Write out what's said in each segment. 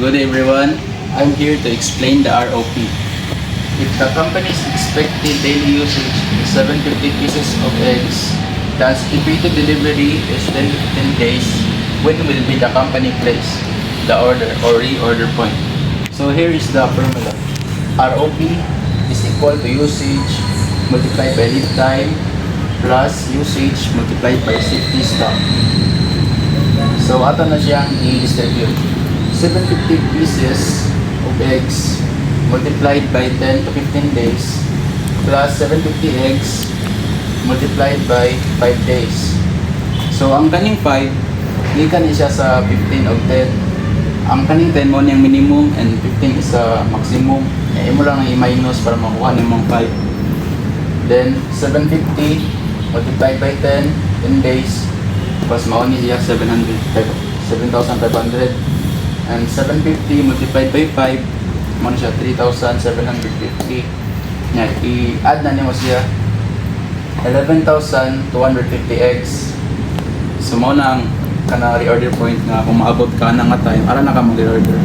Good day everyone. I'm here to explain the ROP. If the company's expected daily usage is 750 pieces of eggs, the anticipated delivery is 10 days, when will be the company place the order or reorder point? So here is the formula. ROP is equal to usage multiplied by lead time plus usage multiplied by safety stock. So ato na siyang i-distribute. 750 pieces of eggs multiplied by 10 to 15 days plus 750 eggs multiplied by 5 days. So ang kaning 5, likan siya sa 15 of 10. Ang kaning 10 mo niyang minimum and 15 is sa maximum. Imo lang ang i-minus para makuha ni mong 5. Then 750 multiplied by 10 days plus mauni siya 7,500 and 750 multiplied by 5 man siya 3,750. Nya i-add na nimo siya 11,250 eggs. So mo nang kana reorder point nga kung maabot ka na nga time ara na ka mag-reorder.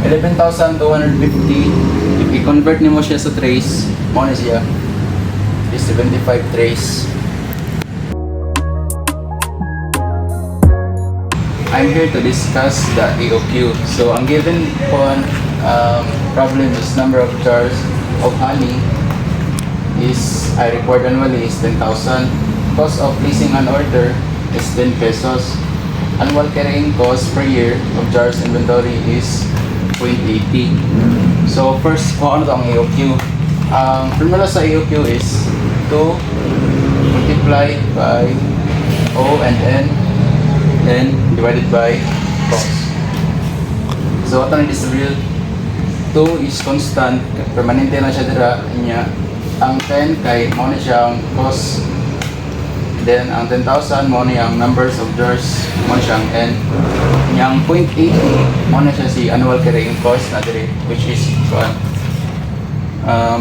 11,250 if i-convert nimo siya sa trays mo na siya is 75 trays. I'm here to discuss the EOQ. So ang given problem is number of jars of honey is I record annually is 10,000. Cost of placing an order is 10 pesos. Annual carrying cost per year of jars inventory is 0.80. So first, kung ano to ang EOQ? Formula sa EOQ is 2 multiplied by O and N then divided by cost. So ato ni distribute 2 is constant, permanente na siya dira niya. Ang 10 kay mo na siyang cost. Then ang 10,000 mo na yung numbers of jars, mo na siyang N. Yang 0.80 mo na siya si annual carrying cost na dire, which is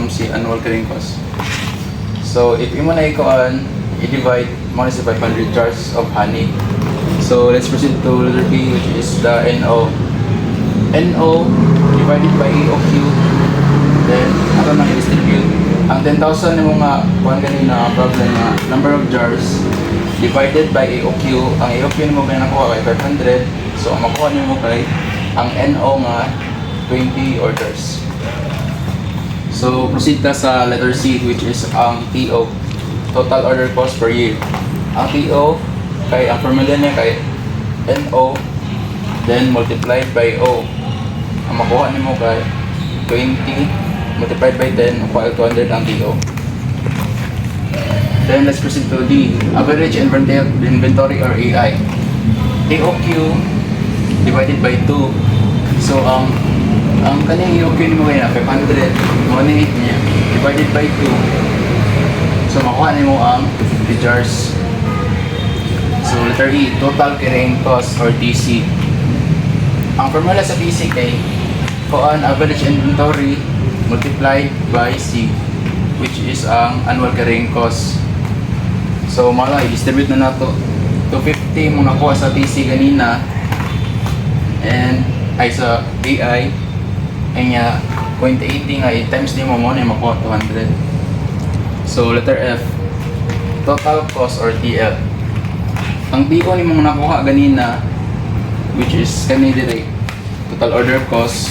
si annual carrying cost. So if imo na ikuan i-divide mo na si 500 jars of honey. So let's proceed to letter B, which is the NO. NO divided by EOQ. Then ato nang i-distribute. Ang 10,000 nimo nga kuan ganina problem nga number of jars divided by EOQ. Ang EOQ nimo kay nakuha kay 500. So ang makuha nimo kay ang NO nga 20 orders. So proceed ka sa letter C, which is ang TO, total order cost per year. Ang TO kay ang formula niya kay NO then multiplied by O. Ang makuha nimo kay 20 multiplied by 10 equal 200 ang TO. Then let's proceed to D, average inventory or AI. EOQ divided by 2. So ang kaning EOQ nimo kay 500 mo ni niya divided by 2. So makuha nimo ang 50 jars. So letter E, total carrying cost or TC. Ang formula sa TC kay kuan average inventory multiplied by C, which is ang annual carrying cost. So mala i-distribute na nato. 250 mo nakuha sa TC ganina and ay sa AI ay nga 0.80 nga i-times din mo na makuha 200. So letter F, total cost or TL. Ang TO ni mong nakuha ganina, which is kanina dire total order cost,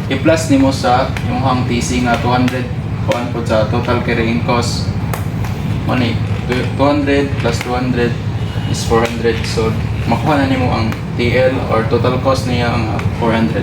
i-plus nimo sa yung hang TC nga 200 kuan po sa total carrying cost. Money 200 plus 200 is 400. So makuha na nimo ang TL or total cost niya ang 400.